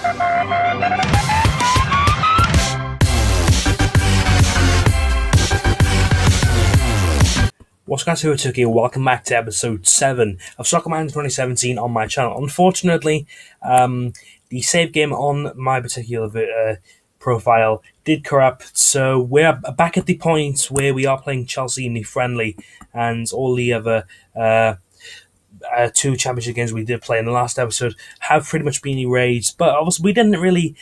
What's going on, Turkey? Welcome back to episode 7 of Soccer Manager 2017 on my channel. Unfortunately, the save game on my particular profile did corrupt, so we're back at the point where we are playing Chelsea in the friendly, and all the other two championship games we did play in the last episode have pretty much been erased. But obviously, we didn't really,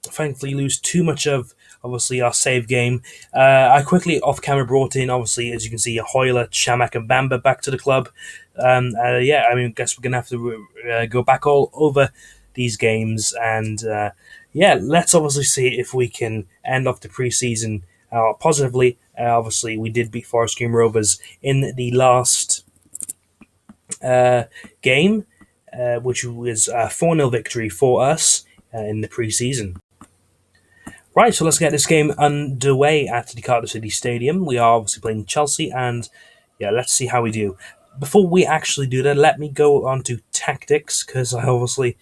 thankfully, lose too much of obviously our save game. I quickly off camera brought in, obviously, as you can see, Hoyler, Shamak and Bamba back to the club. Yeah, I mean, I guess we're going to have to go back all over these games. And yeah, let's obviously see if we can end off the pre-season positively. Obviously, we did beat Forest Green Rovers in the last game, which was a 4-0 victory for us in the pre-season. Right, so let's get this game underway at the Cardiff City Stadium. We are obviously playing Chelsea, and yeah, let's see how we do. Before we actually do that, let me go on to tactics, because I obviously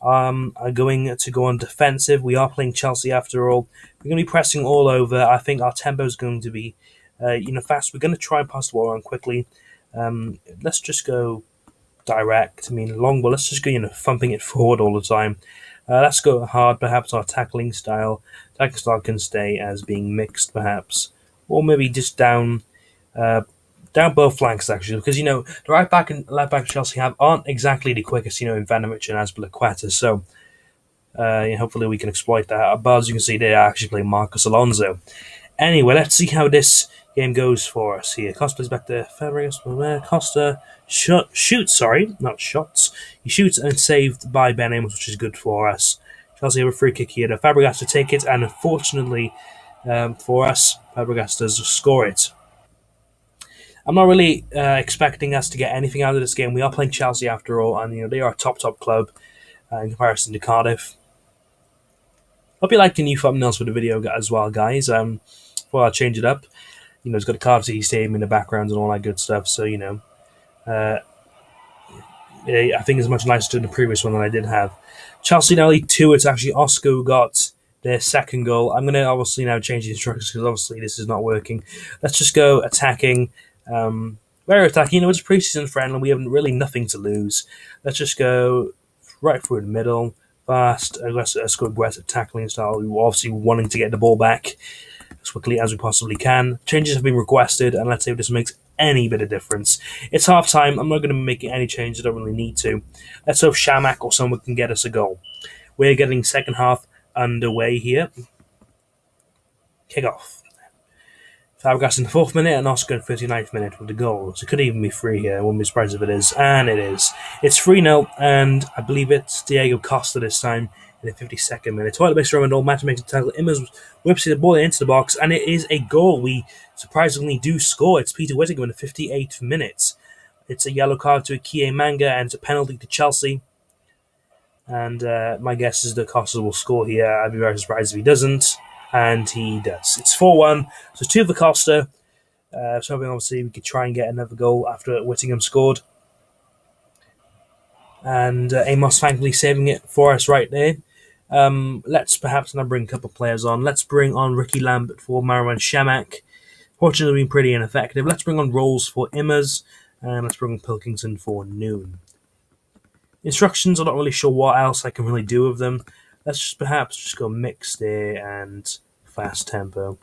are going to go on defensive. We are playing Chelsea after all. We're going to be pressing all over. I think our tempo is going to be fast. We're going to try and pass the ball around quickly. Let's just go direct. I mean, long ball. Let's just go, thumping it forward all the time. Let's go hard. Perhaps our tackling style can stay as being mixed, perhaps, or maybe just down both flanks actually, because the right back and left back Chelsea aren't exactly the quickest, in Ivanovic and Azpilicueta. So hopefully we can exploit that. But as you can see, they are actually playing Marcos Alonso. Anyway, let's see how this game goes for us here. Costa plays back to Fabregas. Costa shoots, not shots. He shoots and it's saved by Ben Amos, which is good for us. Chelsea have a free kick here. Fabregas to take it, and unfortunately for us, Fabregas does score it. I'm not really expecting us to get anything out of this game. We are playing Chelsea after all, and they are a top club in comparison to Cardiff. Hope you like the new thumbnails for the video as well, guys. Before I change it up, it's got a Cardiff City Stadium in the background and all that good stuff. So I think it's much nicer than the previous one that I did have. Chelsea now lead 2. It's actually Oscar who got their second goal. I'm going to obviously now change the instructions because obviously this is not working. Let's just go attacking. Very attacking. It's a pre-season friendly. We have really nothing to lose. Let's just go right through the middle. Fast, aggressive tackling style. We're obviously wanting to get the ball back as quickly as we possibly can. Changes have been requested, and let's see if this makes any bit of difference. It's half time. I'm not going to be making any changes. I don't really need to. Let's hope Shamak or someone can get us a goal. We're getting second half underway here. Kick off. Fabregas in the 4th minute and Oscar in the 39th minute with the goal. So it could even be free here. I wouldn't be surprised if it is. And it is. It's 3-0, and I believe it's Diego Costa this time in the 52nd minute. Toilet makes Roman goal. Match makes a tackle. Immers whips the ball into the box, and it is a goal. We surprisingly do score. It's Peter Whittingham in the 58th minute. It's a yellow card to Akie Manga, and it's a penalty to Chelsea. And my guess is that Costa will score here. I'd be very surprised if he doesn't. And he does. It's 4-1. So 2 for Costa. So obviously we could try and get another goal after Whittingham scored. And Amos thankfully saving it for us right there. Let's perhaps now bring a couple of players on. Let's bring on Ricky Lambert for Marwan Shamak. Fortunately, been pretty ineffective. Let's bring on Rolls for Immers. And let's bring on Pilkington for Noon. Instructions, I'm not really sure what else I can really do with them. Let's just perhaps go mixed there and fast tempo.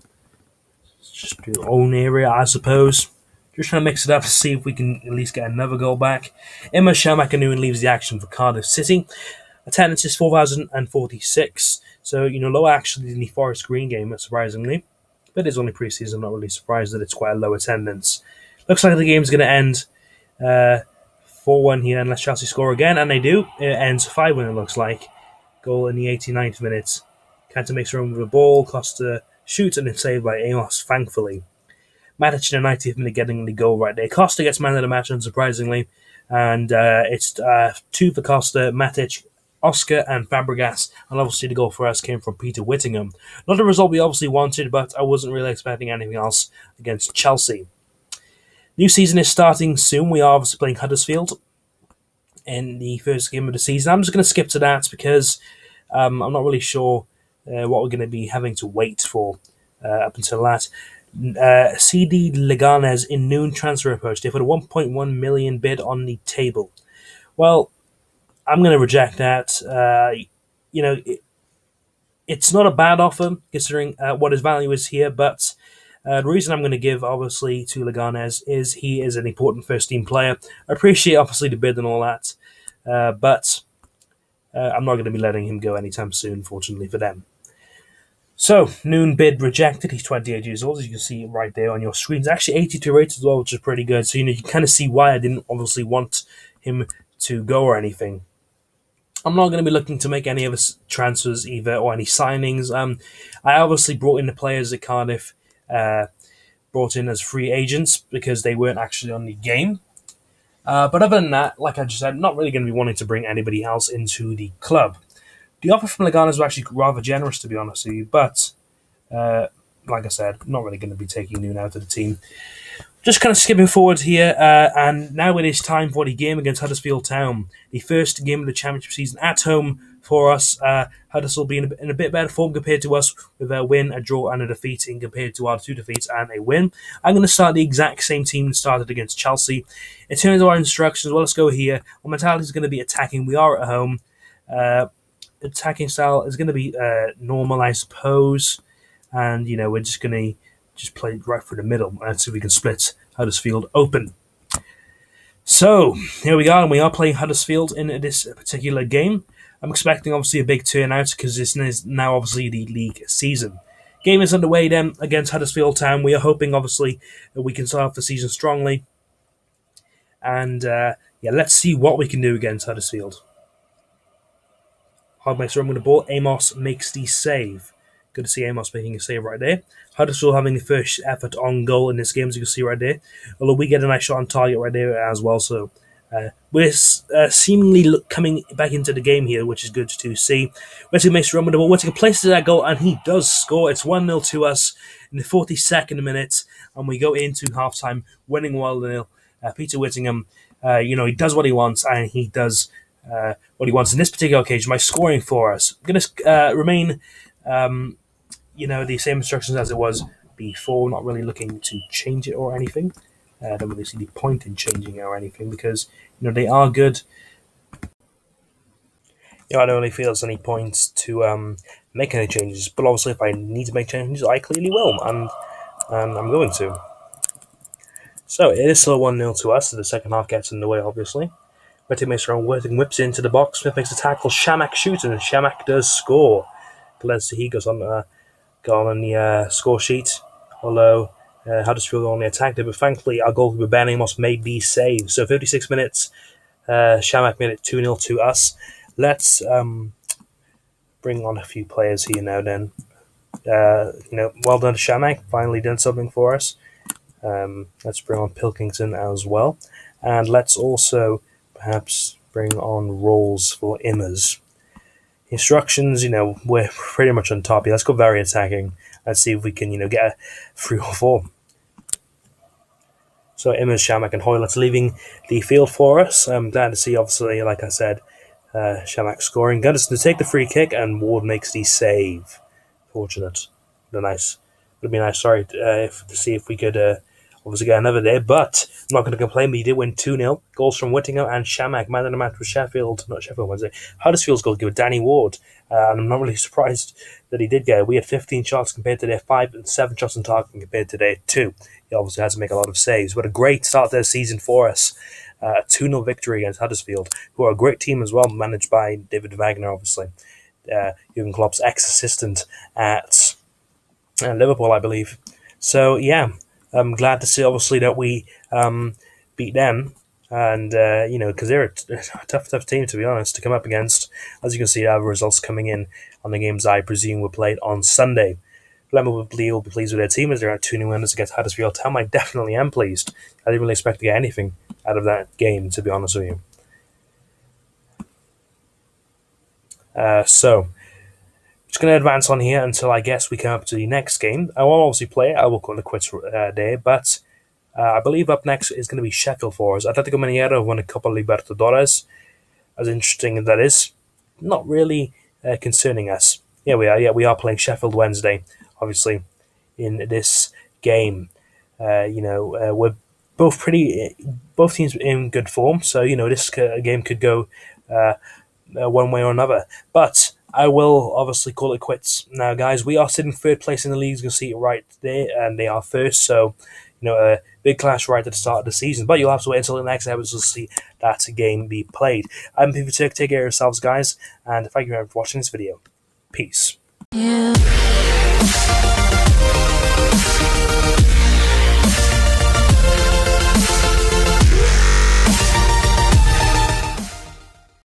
Let's just do own area, I suppose. Just trying to mix it up to see if we can at least get another goal back. Emma Shamak leaves the action for Cardiff City. Attendance is 4,046. So, lower actually than the Forest Green game, surprisingly. But it's only pre-season, I'm not really surprised that it's quite a low attendance. Looks like the game's going to end 4-1 here unless Chelsea score again, and they do. It ends 5-1, it looks like. Goal in the 89th minute. Kanta makes room with the ball. Costa shoots and it's saved by Amos, thankfully. Matic in the 90th minute getting the goal right there. Costa gets man of the match, unsurprisingly. And it's 2 for Costa, Matic, Oscar and Fabregas. And obviously the goal for us came from Peter Whittingham. Not a result we obviously wanted, but I wasn't really expecting anything else against Chelsea. New season is starting soon. We are obviously playing Huddersfield in the first game of the season. I'm just going to skip to that because I'm not really sure what we're going to be having to wait for up until that. CD Leganes in noon transfer approach. They put a 1.1 million bid on the table. Well, I'm going to reject that. You know, it's not a bad offer considering what his value is here, but the reason I'm going to give, obviously, to Leganes is he is an important first-team player. I appreciate, obviously, the bid and all that, but I'm not going to be letting him go anytime soon, fortunately for them. So, noon bid rejected. He's 28 years old, as you can see right there on your screen. It's actually 82 rated as well, which is pretty good. So, you can kind of see why I didn't obviously want him to go or anything. I'm not going to be looking to make any of his transfers either or any signings. I obviously brought in the players at Cardiff, brought in as free agents because they weren't actually on the game. But other than that, like I just said, I'm not really going to be wanting to bring anybody else into the club. The offer from Leganes was actually rather generous, to be honest with you, but like I said, I'm not really going to be taking Noon out of the team. Just kind of skipping forward here, and now it is time for the game against Huddersfield Town. The first game of the Championship season at home for us. Huddersfield being in a bit better form compared to us, with a win, a draw, and a defeat, in compared to our 2 defeats and a win. I'm going to start the exact same team that started against Chelsea. In terms of our instructions, well, let's go here. Our mentality is going to be attacking. We are at home. Attacking style is going to be normal, I suppose. And, we're just going to play right through the middle and see if we can split Huddersfield open. So, here we are, and we are playing Huddersfield in this particular game. I'm expecting, obviously, a big turnout because this is now, obviously, the league season. Game is underway then against Huddersfield Town. We are hoping, obviously, that we can start off the season strongly. And, let's see what we can do against Huddersfield. Hard makes a run with the ball. Amos makes the save. Good to see Amos making a save right there. Huddersfield having the first effort on goal in this game, as you can see right there. Although we get a nice shot on target right there as well. So we're seemingly coming back into the game here, which is good to see. Wesley makes a run with the ball. Wesley places that goal, and he does score. It's 1-0 to us in the 42nd minute, and we go into halftime winning 1-0. Peter Whittingham, he does what he wants, and he does what he wants in this particular occasion by scoring for us. I'm going to remain the same instructions as it was before, not really looking to change it or anything. I don't really see the point in changing it or anything because, they are good. I don't really feel there's any point to make any changes, but obviously if I need to make changes, I clearly will, and I'm going to. So it is still 1-0 to us, so the second half gets in the way, obviously. Betty makes her own Worthing, whips into the box. Smith makes a tackle. Shamak shoots, and Shamak does score. Gillespie, he goes on the score sheet, although Huddersfield only attacked it, but thankfully our goalkeeper Ben Amos made these saves. So 56 minutes, Shamak made it 2-0 to us. Let's bring on a few players here now then. Well done to Shamak, finally done something for us. Let's bring on Pilkington as well. And let's also perhaps bring on Rolls for Immers. Instructions, we're pretty much on top here. Let's go very attacking. Let's see if we can, get a 3 or 4. So Immers, Shamak and Hoylett's leaving the field for us. I'm glad to see, obviously, like I said, Shamak scoring. Got us to take the free kick, and Ward makes the save. Fortunate. Would be nice, to see if we could obviously get another there, but I'm not going to complain. We did win 2-0. Goals from Whittingham and Shamak. Man of the match was Huddersfield's goalkeeper, Danny Ward. And I'm not really surprised that he did get it. We had 15 shots compared to their 5 and 7 shots on target compared to their 2. He obviously had to make a lot of saves. But a great start to the season for us. A 2-0 victory against Huddersfield, who are a great team as well, managed by David Wagner, obviously. Jurgen Klopp's ex-assistant at Liverpool, I believe. So, yeah. I'm glad to see, obviously, that we beat them, and because they're a tough team, to be honest, to come up against. As you can see, our results coming in on the games I presume were played on Sunday. Lemon will be pleased with their team as they're at 2-0 winners against Huddersfield Town. I definitely am pleased. I didn't really expect to get anything out of that game, to be honest with you. So. Just going to advance on here until I guess we come up to the next game. I won't obviously play it. I will call it quits there, but I believe up next is going to be Sheffield for us. Atletico Mineiro won a Copa Libertadores. As interesting as that is, not really concerning us. Yeah, we are. Yeah, we are playing Sheffield Wednesday, obviously, in this game. We're both teams in good form, so this game could go one way or another. But I will obviously call it quits now, guys. We are sitting third place in the league. You can see it right there, and they are first. So, a big clash right at the start of the season. But you'll have to wait until the next episode to see that game be played. I'm People. Take care of yourselves, guys, and thank you very much for watching this video. Peace. Yeah.